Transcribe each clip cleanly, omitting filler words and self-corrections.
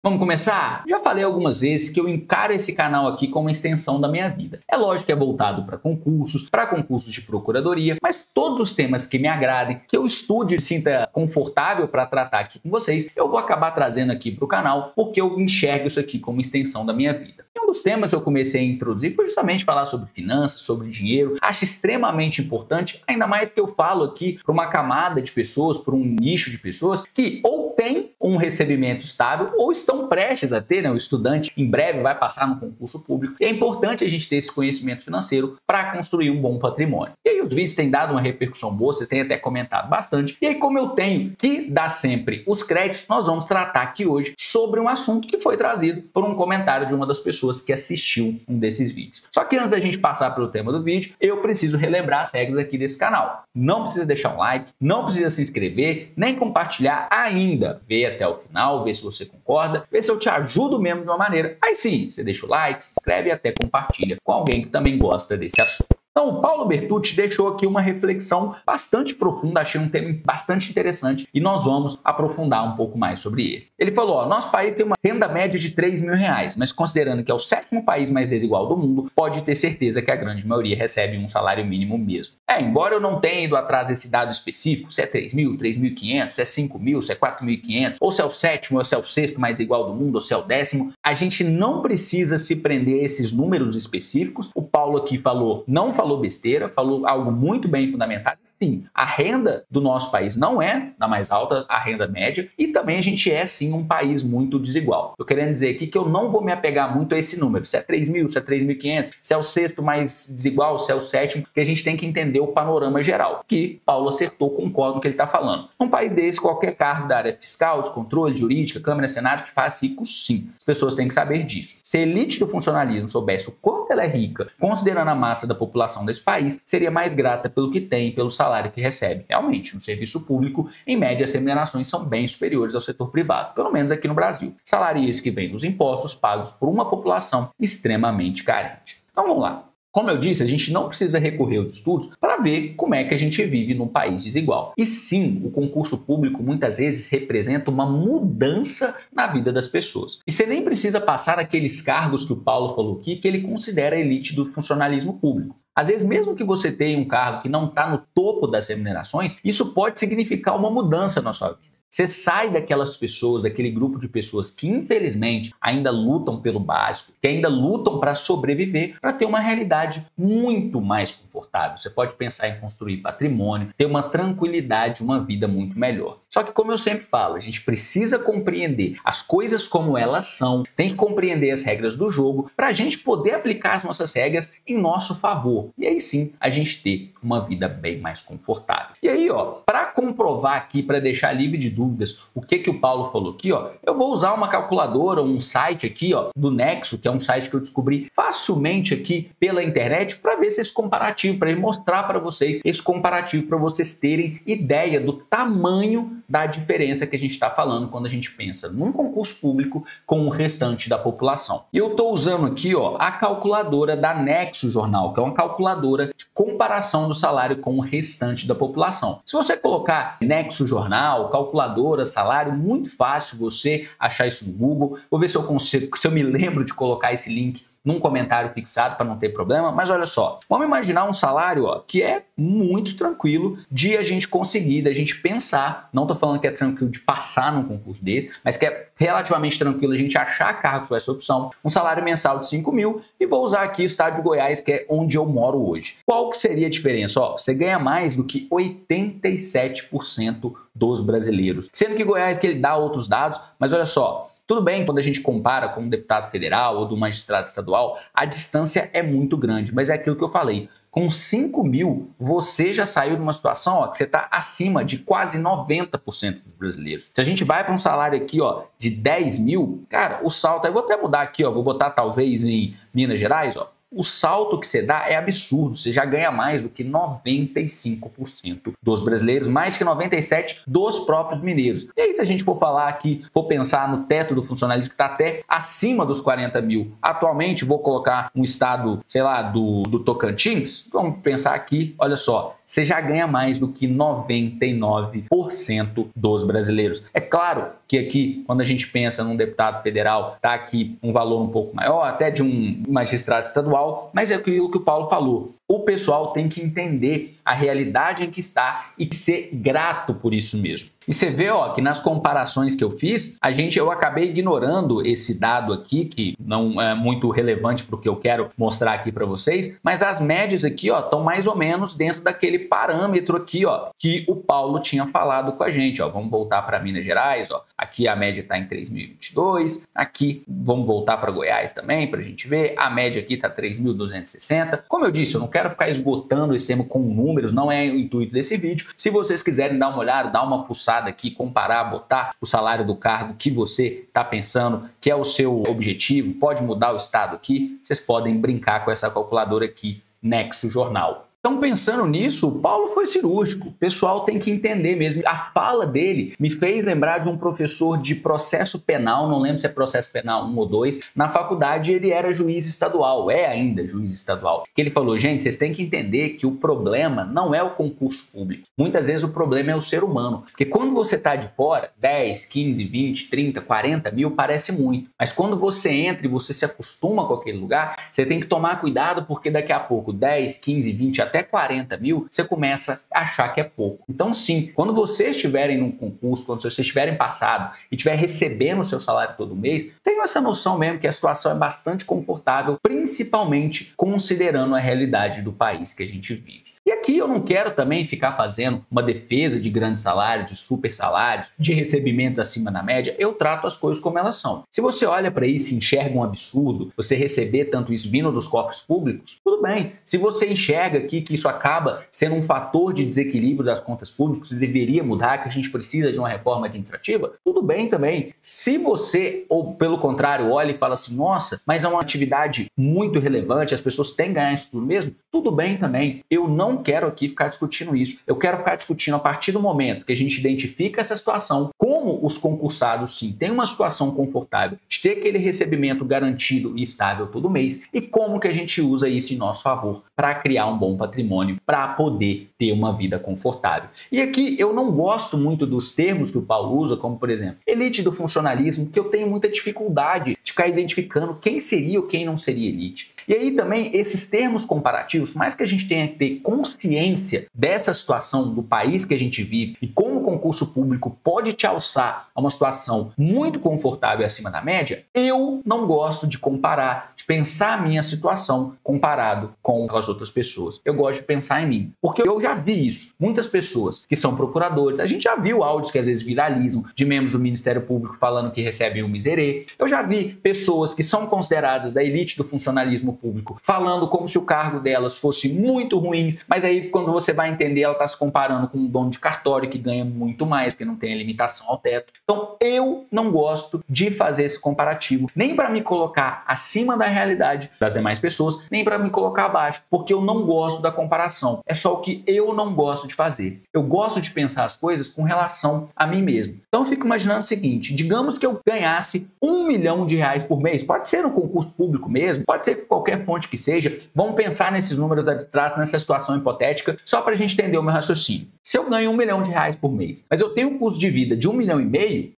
Vamos começar? Já falei algumas vezes que eu encaro esse canal aqui como uma extensão da minha vida. É lógico que é voltado para concursos de procuradoria, mas todos os temas que me agradem, que eu estude e sinta confortável para tratar aqui com vocês, eu vou acabar trazendo aqui para o canal, porque eu enxergo isso aqui como extensão da minha vida. E um dos temas que eu comecei a introduzir foi justamente falar sobre finanças, sobre dinheiro. Acho extremamente importante, ainda mais que eu falo aqui para uma camada de pessoas, para um nicho de pessoas que ou tem um recebimento estável ou estão prestes a ter, né? O estudante em breve vai passar no concurso público. E é importante a gente ter esse conhecimento financeiro para construir um bom patrimônio. E aí os vídeos têm dado uma repercussão boa, vocês têm até comentado bastante. E aí, como eu tenho que dar sempre os créditos, nós vamos tratar aqui hoje sobre um assunto que foi trazido por um comentário de uma das pessoas que assistiu um desses vídeos. Só que antes da gente passar pelo tema do vídeo, eu preciso relembrar as regras aqui desse canal. Não precisa deixar um like, não precisa se inscrever, nem compartilhar ainda. Vê até o final, vê se você concorda, vê se eu te ajudo mesmo de uma maneira. Aí sim, você deixa o like, se inscreve e até compartilha com alguém que também gosta desse assunto. Então, o Paulo Bertucci deixou aqui uma reflexão bastante profunda, achei um tema bastante interessante e nós vamos aprofundar um pouco mais sobre ele. Ele falou, nosso país tem uma renda média de R$3.000, mas considerando que é o 7º país mais desigual do mundo, pode ter certeza que a grande maioria recebe um salário mínimo mesmo. Embora eu não tenha ido atrás desse dado específico, se é 3.000, 3.500, se é 5.000, se é 4.500, ou se é o 7º, ou se é o 6º mais desigual do mundo, ou se é o 10º, a gente não precisa se prender a esses números específicos. O Paulo aqui não falou besteira, falou algo muito bem fundamentado. Sim, a renda do nosso país não é da mais alta, a renda média, e também a gente é sim um país muito desigual. Eu querendo dizer aqui que eu não vou me apegar muito a esse número, se é 3.000, se é 3.500, se é o 6º mais desigual, se é o 7º, que a gente tem que entender o panorama geral, que Paulo acertou, concordo com o que ele está falando. Num país desse, qualquer cargo da área fiscal, de controle, jurídica, Câmara, Senado, te faz rico sim. As pessoas têm que saber disso. Se a elite do funcionalismo soubesse o quanto ela é rica, considerando a massa da população desse país, seria mais grata pelo que tem e pelo salário que recebe. Realmente, no serviço público, em média, as remunerações são bem superiores ao setor privado, pelo menos aqui no Brasil. Salário esse que vem dos impostos pagos por uma população extremamente carente. Então vamos lá. Como eu disse, a gente não precisa recorrer aos estudos para ver como é que a gente vive num país desigual. E sim, o concurso público muitas vezes representa uma mudança na vida das pessoas. E você nem precisa passar aqueles cargos que o Paulo falou aqui, que ele considera a elite do funcionalismo público. Às vezes, mesmo que você tenha um cargo que não está no topo das remunerações, isso pode significar uma mudança na sua vida. Você sai daquelas pessoas, daquele grupo de pessoas que infelizmente ainda lutam pelo básico, que ainda lutam para sobreviver, para ter uma realidade muito mais confortável. Você pode pensar em construir patrimônio, ter uma tranquilidade, uma vida muito melhor. Só que, como eu sempre falo, a gente precisa compreender as coisas como elas são, tem que compreender as regras do jogo para a gente poder aplicar as nossas regras em nosso favor. E aí sim, a gente ter uma vida bem mais confortável. E aí, para comprovar aqui, para deixar livre de dúvidas, o que o Paulo falou aqui, eu vou usar uma calculadora, um site aqui, do Nexo, que é um site que eu descobri facilmente aqui pela internet, para ver esse comparativo, para mostrar para vocês esse comparativo, para vocês terem ideia do tamanho da diferença que a gente está falando quando a gente pensa num concurso público com o restante da população. E eu estou usando aqui, a calculadora da Nexo Jornal, que é uma calculadora de comparação do salário com o restante da população. Se você colocar Nexo Jornal, calculadora, salário, muito fácil você achar isso no Google. Vou ver se eu consigo, se eu me lembro de colocar esse link num comentário fixado para não ter problema, mas olha só, vamos imaginar um salário que é muito tranquilo de a gente conseguir, da gente pensar, não estou falando que é tranquilo de passar num concurso desse, mas que é relativamente tranquilo a gente achar cargos com essa opção, um salário mensal de 5.000 e vou usar aqui o estado de Goiás, que é onde eu moro hoje. Qual que seria a diferença? Você ganha mais do que 87% dos brasileiros, sendo que Goiás que ele dá outros dados, mas olha só, tudo bem, quando a gente compara com um deputado federal ou do magistrado estadual, a distância é muito grande, mas é aquilo que eu falei. Com 5.000, você já saiu de uma situação que você está acima de quase 90% dos brasileiros. Se a gente vai para um salário aqui de 10.000, cara, o salto, eu vou até mudar aqui, vou botar talvez em Minas Gerais, o salto que você dá é absurdo. Você já ganha mais do que 95% dos brasileiros, mais que 97% dos próprios mineiros. E aí, se a gente for falar aqui, for pensar no teto do funcionalismo, que está até acima dos 40 mil, atualmente vou colocar um estado, sei lá, do Tocantins, vamos pensar aqui, olha só, você já ganha mais do que 99% dos brasileiros. É claro que aqui, quando a gente pensa num deputado federal, tá aqui um valor um pouco maior, até de um magistrado estadual, mas é aquilo que o Paulo falou. O pessoal tem que entender a realidade em que está e ser grato por isso mesmo. E você vê, ó, que nas comparações que eu fiz, eu acabei ignorando esse dado aqui, que não é muito relevante para o que eu quero mostrar aqui para vocês, mas as médias aqui, ó, estão mais ou menos dentro daquele parâmetro aqui, ó, que o Paulo tinha falado com a gente, ó. Vamos voltar para Minas Gerais, ó. Aqui a média está em 3.022, aqui vamos voltar para Goiás também para a gente ver, a média aqui está 3.260. Como eu disse, eu não quero ficar esgotando esse tema com números, não é o intuito desse vídeo. Se vocês quiserem dar uma olhada, dar uma fuçada aqui, comparar, botar o salário do cargo que você está pensando, que é o seu objetivo, pode mudar o estado aqui, vocês podem brincar com essa calculadora aqui, Nexo Jornal. Então, pensando nisso, o Paulo foi cirúrgico. O pessoal tem que entender mesmo. A fala dele me fez lembrar de um professor de processo penal, não lembro se é processo penal 1 ou 2. Na faculdade ele era juiz estadual, é ainda juiz estadual. Que ele falou, gente, vocês têm que entender que o problema não é o concurso público. Muitas vezes o problema é o ser humano. Porque quando você está de fora, 10, 15, 20, 30, 40 mil parece muito. Mas quando você entra e você se acostuma com aquele lugar, você tem que tomar cuidado porque daqui a pouco 10, 15, 20, até 40 mil, você começa a achar que é pouco. Então sim, quando vocês estiverem num concurso, quando vocês estiverem passado e estiver recebendo o seu salário todo mês, tenham essa noção mesmo que a situação é bastante confortável, principalmente considerando a realidade do país que a gente vive. E aqui eu não quero também ficar fazendo uma defesa de grandes salários, de super salários, de recebimentos acima da média. Eu trato as coisas como elas são. Se você olha para isso e enxerga um absurdo, você receber tanto isso vindo dos cofres públicos, tudo bem. Se você enxerga aqui que isso acaba sendo um fator de desequilíbrio das contas públicas e deveria mudar, que a gente precisa de uma reforma administrativa, tudo bem também. Se você, ou pelo contrário, olha e fala assim, nossa, mas é uma atividade muito relevante, as pessoas têm que ganhar isso tudo mesmo, tudo bem também. Eu não quero aqui ficar discutindo isso. Eu quero ficar discutindo a partir do momento que a gente identifica essa situação, como os concursados, sim, têm uma situação confortável de ter aquele recebimento garantido e estável todo mês e como que a gente usa isso em nosso favor para criar um bom patrimônio, para poder ter uma vida confortável. E aqui eu não gosto muito dos termos que o Paulo usa, como por exemplo, elite do funcionalismo, que eu tenho muita dificuldade de ficar identificando quem seria ou quem não seria elite. E aí também esses termos comparativos, mais que a gente tenha que ter consciência dessa situação do país que a gente vive e como o concurso público pode te alçar a uma situação muito confortável acima da média, eu não gosto de comparar, de pensar a minha situação comparado com as outras pessoas. Eu gosto de pensar em mim, porque eu já vi isso. Muitas pessoas que são procuradores, a gente já viu áudios que às vezes viralizam de membros do Ministério Público falando que recebem um miserê. Eu já vi pessoas que são consideradas da elite do funcionalismo público falando como se o cargo delas fosse muito ruim, mas aí quando você vai entender, ela está se comparando com um dono de cartório que ganha muito mais, porque não tem a limitação ao teto. Então eu não gosto de fazer esse comparativo, nem para me colocar acima da realidade das demais pessoas, nem para me colocar abaixo, porque eu não gosto da comparação. É só o que eu não gosto de fazer. Eu gosto de pensar as coisas com relação a mim mesmo. Então eu fico imaginando o seguinte, digamos que eu ganhasse R$1 milhão por mês, pode ser no concurso público mesmo, pode ser qualquer fonte que seja, vamos pensar nesses números abstratos, nessa situação hipotética, só para a gente entender o meu raciocínio. Se eu ganho R$1 milhão por mês, mas eu tenho um custo de vida de R$1,5 milhão,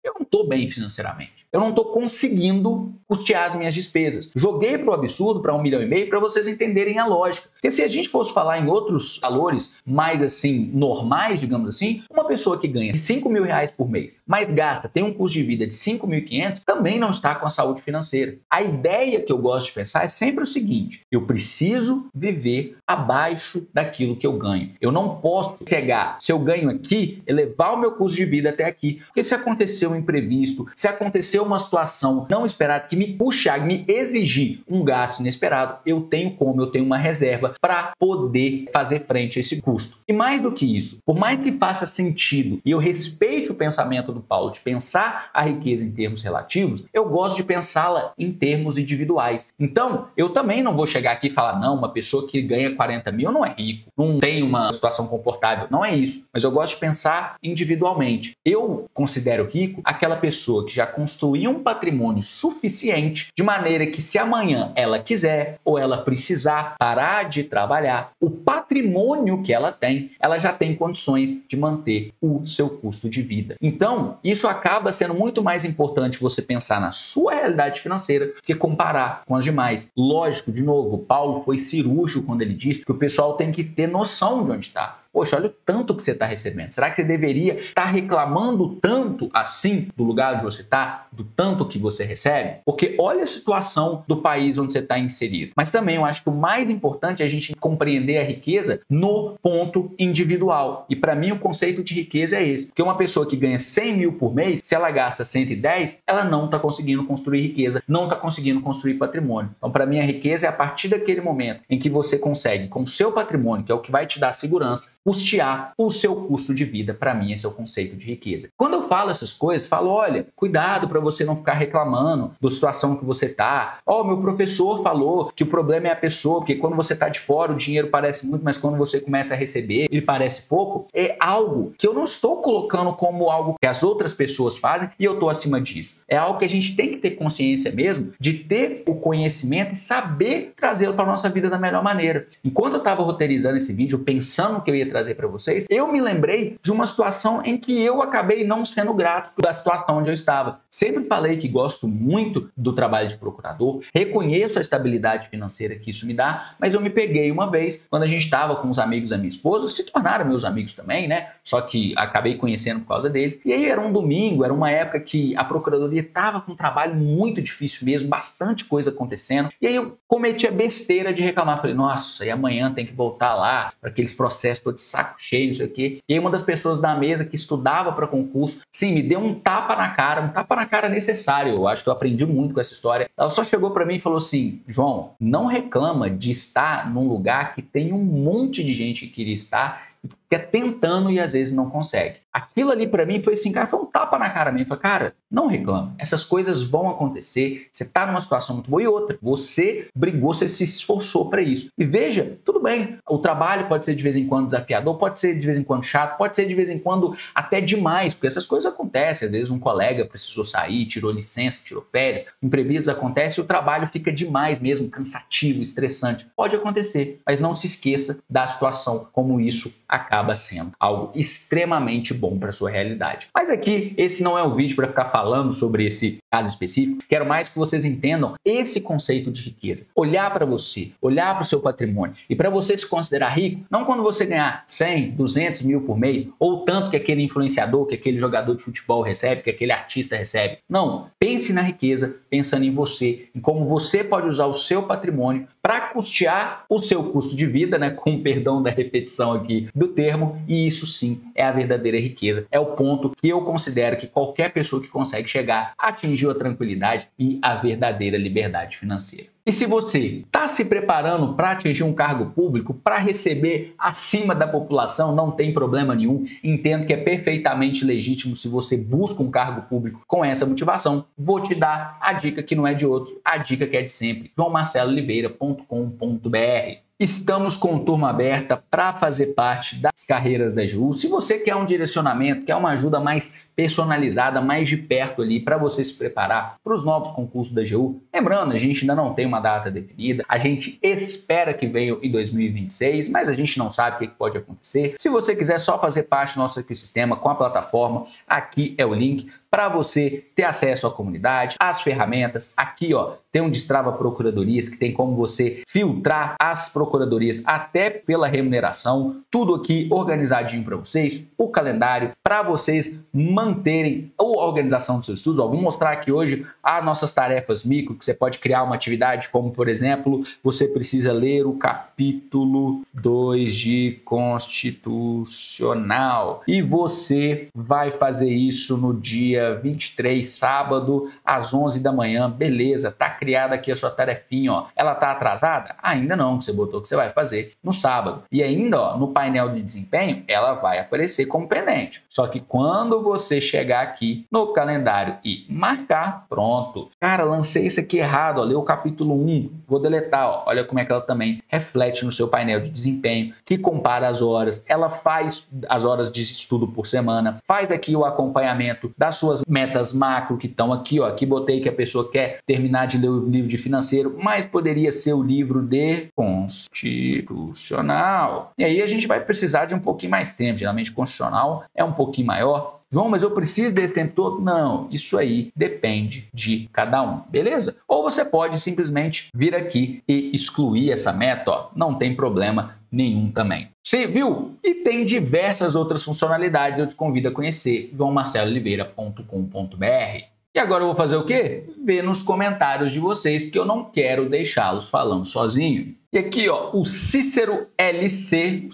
eu não estou bem financeiramente. Eu não estou conseguindo custear as minhas despesas. Joguei para o absurdo, para R$1,5 milhão, para vocês entenderem a lógica. Porque se a gente fosse falar em outros valores mais assim, normais, digamos assim, uma pessoa que ganha R$5 mil por mês, mas gasta, tem um custo de vida de R$5.500, também não está com a saúde financeira. A ideia que eu gosto de pensar é sempre o seguinte, eu preciso viver abaixo daquilo que eu ganho. Eu não posso pegar, se eu ganho aqui, elevar o meu custo de vida até aqui. Porque se acontecer um imprevisto, se acontecer uma situação não esperada que me puxar, me exigir um gasto inesperado, eu tenho uma reserva para poder fazer frente a esse custo. E mais do que isso, por mais que faça sentido e eu respeite o pensamento do Paulo de pensar a riqueza em termos relativos, eu gosto de pensá-la em termos individuais. Então, eu também não vou chegar aqui e falar, não, uma pessoa que ganha 40 mil não é rico, não tem uma situação confortável. Não é isso. Mas eu gosto de pensar individualmente. Eu considero rico aquela pessoa que já construiu um patrimônio suficiente de maneira que se amanhã ela quiser ou ela precisar parar de trabalhar, o patrimônio que ela tem, ela já tem condições de manter o seu custo de vida. Então, isso acaba sendo muito mais importante você pensar na sua realidade financeira do que comparar com as demais. Lógico, de novo, Paulo foi cirúrgico quando ele disse que o pessoal tem que ter noção de onde está. Poxa, olha o tanto que você está recebendo. Será que você deveria estar reclamando tanto assim do lugar onde você está, do tanto que você recebe? Porque olha a situação do país onde você está inserido. Mas também eu acho que o mais importante é a gente compreender a riqueza no ponto individual. E para mim o conceito de riqueza é esse. Porque uma pessoa que ganha 100 mil por mês, se ela gasta 110, ela não está conseguindo construir riqueza, não está conseguindo construir patrimônio. Então para mim a riqueza é a partir daquele momento em que você consegue, com o seu patrimônio, que é o que vai te dar segurança, custear o seu custo de vida. Para mim, esse é o conceito de riqueza. Quando eu falo essas coisas, falo, olha, cuidado para você não ficar reclamando da situação que você tá. Ó, meu professor falou que o problema é a pessoa, porque quando você tá de fora, o dinheiro parece muito, mas quando você começa a receber, ele parece pouco. É algo que eu não estou colocando como algo que as outras pessoas fazem e eu tô acima disso. É algo que a gente tem que ter consciência mesmo, de ter o conhecimento e saber trazê-lo para nossa vida da melhor maneira. Enquanto eu estava roteirizando esse vídeo, pensando que eu ia trazer para vocês, eu me lembrei de uma situação em que eu acabei não sendo grato da situação onde eu estava. Sempre falei que gosto muito do trabalho de procurador, reconheço a estabilidade financeira que isso me dá, mas eu me peguei uma vez, quando a gente estava com os amigos da minha esposa, se tornaram meus amigos também, né? Só que acabei conhecendo por causa deles. E aí era um domingo, era uma época que a procuradoria estava com um trabalho muito difícil mesmo, bastante coisa acontecendo. E aí eu cometi a besteira de reclamar. Falei, nossa, e amanhã tem que voltar lá para aqueles processos todos de saco cheio, não sei o quê. E aí uma das pessoas da mesa que estudava para concurso, sim, me deu um tapa na cara necessário. Eu acho que eu aprendi muito com essa história. Ela só chegou para mim e falou assim, João, não reclama de estar num lugar que tem um monte de gente que queria estar e que fica tentando e às vezes não consegue. Aquilo ali pra mim foi assim, cara, foi um tapa na cara mesmo. Falei, cara, não reclama. Essas coisas vão acontecer. Você tá numa situação muito boa. E outra, você brigou, você se esforçou pra isso. E veja, tudo bem. O trabalho pode ser de vez em quando desafiador, pode ser de vez em quando chato, pode ser de vez em quando até demais, porque essas coisas acontecem. Às vezes um colega precisou sair, tirou licença, tirou férias, imprevistos acontecem e o trabalho fica demais mesmo, cansativo, estressante. Pode acontecer, mas não se esqueça da situação como isso acaba sendo algo extremamente bom para sua realidade. Mas aqui, esse não é um vídeo para ficar falando sobre esse caso específico. Quero mais que vocês entendam esse conceito de riqueza. Olhar para você, olhar para o seu patrimônio. E para você se considerar rico, não quando você ganhar 100, 200 mil por mês, ou tanto que aquele influenciador, que aquele jogador de futebol recebe, que aquele artista recebe. Não. Pense na riqueza, pensando em você, em como você pode usar o seu patrimônio para custear o seu custo de vida, né? Com perdão da repetição aqui do termo, e isso sim é a verdadeira riqueza. É o ponto que eu considero que qualquer pessoa que consegue chegar atingiu a tranquilidade e a verdadeira liberdade financeira. E se você está se preparando para atingir um cargo público, para receber acima da população, não tem problema nenhum. Entendo que é perfeitamente legítimo se você busca um cargo público com essa motivação. Vou te dar a dica que não é de outro, a dica que é de sempre. joãomarceloliveira.com.br. Estamos com turma aberta para fazer parte das carreiras da AGU. Se você quer um direcionamento, quer uma ajuda mais personalizada, mais de perto ali para você se preparar para os novos concursos da AGU, lembrando, a gente ainda não tem uma data definida, a gente espera que venha em 2026, mas a gente não sabe o que pode acontecer. Se você quiser só fazer parte do nosso ecossistema com a plataforma, aqui é o link para você ter acesso à comunidade, às ferramentas. Aqui, ó, tem um Destrava Procuradorias, que tem como você filtrar as procuradorias até pela remuneração. Tudo aqui organizadinho para vocês, o calendário, para vocês manterem a organização dos seus estudos. Ó, vou mostrar aqui hoje as nossas tarefas micro, que você pode criar uma atividade como, por exemplo, você precisa ler o capítulo 2 de Constitucional. E você vai fazer isso no dia 23, sábado, às 11 da manhã. Beleza, tá criada aqui a sua tarefinha, ó. Ela tá atrasada? Ainda não, você botou que você vai fazer no sábado. E ainda, ó, no painel de desempenho, ela vai aparecer como pendente. Só que quando você você chegar aqui no calendário e marcar, pronto. Cara, lancei isso aqui errado, ó, leu o capítulo 1, vou deletar, ó. Olha como é que ela também reflete no seu painel de desempenho, que compara as horas, ela faz as horas de estudo por semana, faz aqui o acompanhamento das suas metas macro que estão aqui, ó. Aqui botei que a pessoa quer terminar de ler o livro de financeiro, mas poderia ser o livro de constitucional. E aí a gente vai precisar de um pouquinho mais tempo, geralmente constitucional é um pouquinho maior. João, mas eu preciso desse tempo todo? Não, isso aí depende de cada um, beleza? Ou você pode simplesmente vir aqui e excluir essa meta, ó, não tem problema nenhum também. Você viu? E tem diversas outras funcionalidades, eu te convido a conhecer joaomarcelooliveira.com.br. E agora eu vou fazer o quê? Ver nos comentários de vocês, porque eu não quero deixá-los falando sozinho. E aqui, ó, o Cícero LC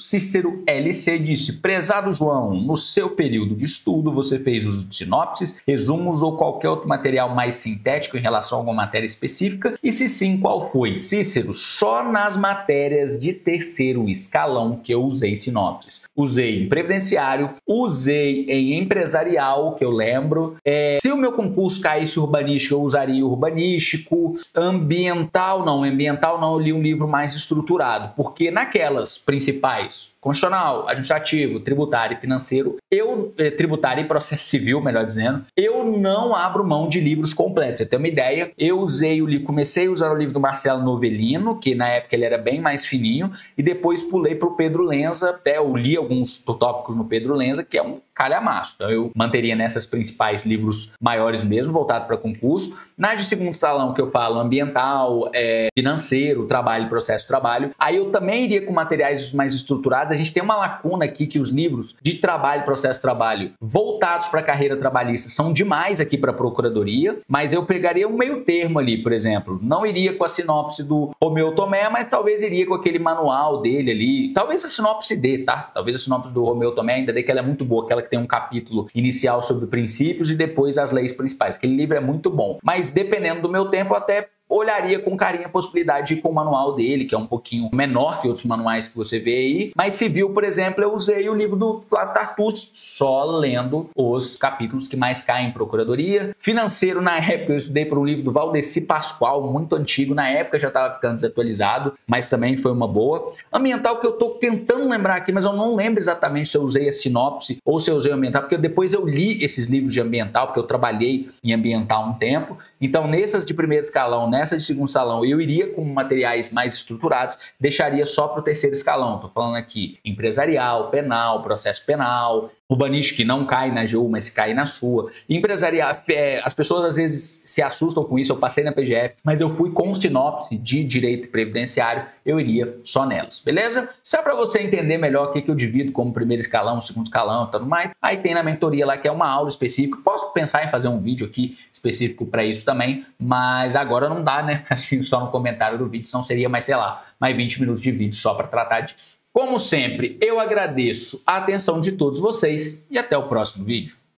disse: prezado João, no seu período de estudo você fez uso de sinopses, resumos ou qualquer outro material mais sintético em relação a alguma matéria específica? E se sim, qual foi? Cícero, só nas matérias de terceiro escalão que eu usei sinopses. Usei em previdenciário, usei em empresarial, que eu lembro. Se o meu concurso caísse urbanístico, eu usaria urbanístico. Ambiental não, eu li um livro mais estruturado, porque naquelas principais, constitucional, administrativo, tributário e financeiro, tributário e processo civil, melhor dizendo, eu não abro mão de livros completos. Você tem uma ideia? Eu comecei a usar o livro do Marcelo Novellino, que na época ele era bem mais fininho, e depois pulei para o Pedro Lenza, até eu li alguns tópicos no Pedro Lenza, que é um calhamaço. Então eu manteria nessas principais livros maiores mesmo, voltado para concurso. Na de segundo salão, que eu falo ambiental, financeiro, trabalho, processo de trabalho, aí eu também iria com materiais mais estruturados. A gente tem uma lacuna aqui que os livros de trabalho, processo de trabalho voltados para a carreira trabalhista são demais aqui para a procuradoria, mas eu pegaria um meio termo ali, por exemplo. Não iria com a sinopse do Romeu Tomé, mas talvez iria com aquele manual dele ali. Talvez a sinopse dê, tá? Talvez a sinopse do Romeu Tomé ainda dê, que ela é muito boa, aquela que tem um capítulo inicial sobre princípios e depois as leis principais. Aquele livro é muito bom. Mas dependendo do meu tempo, eu até olharia com carinho a possibilidade de ir com o manual dele, que é um pouquinho menor que outros manuais que você vê aí. Mas civil, por exemplo, eu usei o livro do Flávio Tartucci, só lendo os capítulos que mais caem em procuradoria. Financeiro, na época, eu estudei por um livro do Valdeci Pascoal, muito antigo, na época já estava ficando desatualizado, mas também foi uma boa. Ambiental, que eu estou tentando lembrar aqui, mas eu não lembro exatamente se eu usei a sinopse ou se eu usei o ambiental, porque depois eu li esses livros de ambiental, porque eu trabalhei em ambiental um tempo. Então, nessas de primeiro escalão, nessa de segundo escalão, eu iria com materiais mais estruturados, deixaria só para o terceiro escalão. Estou falando aqui empresarial, penal, processo penal, urbanístico, que não cai na AGU, mas se cai na sua. Empresarial, as pessoas às vezes se assustam com isso, eu passei na PGF, mas eu fui com sinopse de direito previdenciário, eu iria só nelas, beleza? Só para você entender melhor o que eu divido como primeiro escalão, segundo escalão e tudo mais, aí tem na mentoria lá que é uma aula específica. Posso pensar em fazer um vídeo aqui específico para isso também, mas agora não dá, né? Assim, só no comentário do vídeo, senão seria mais, sei lá, mais 20 minutos de vídeo só para tratar disso. Como sempre, eu agradeço a atenção de todos vocês e até o próximo vídeo.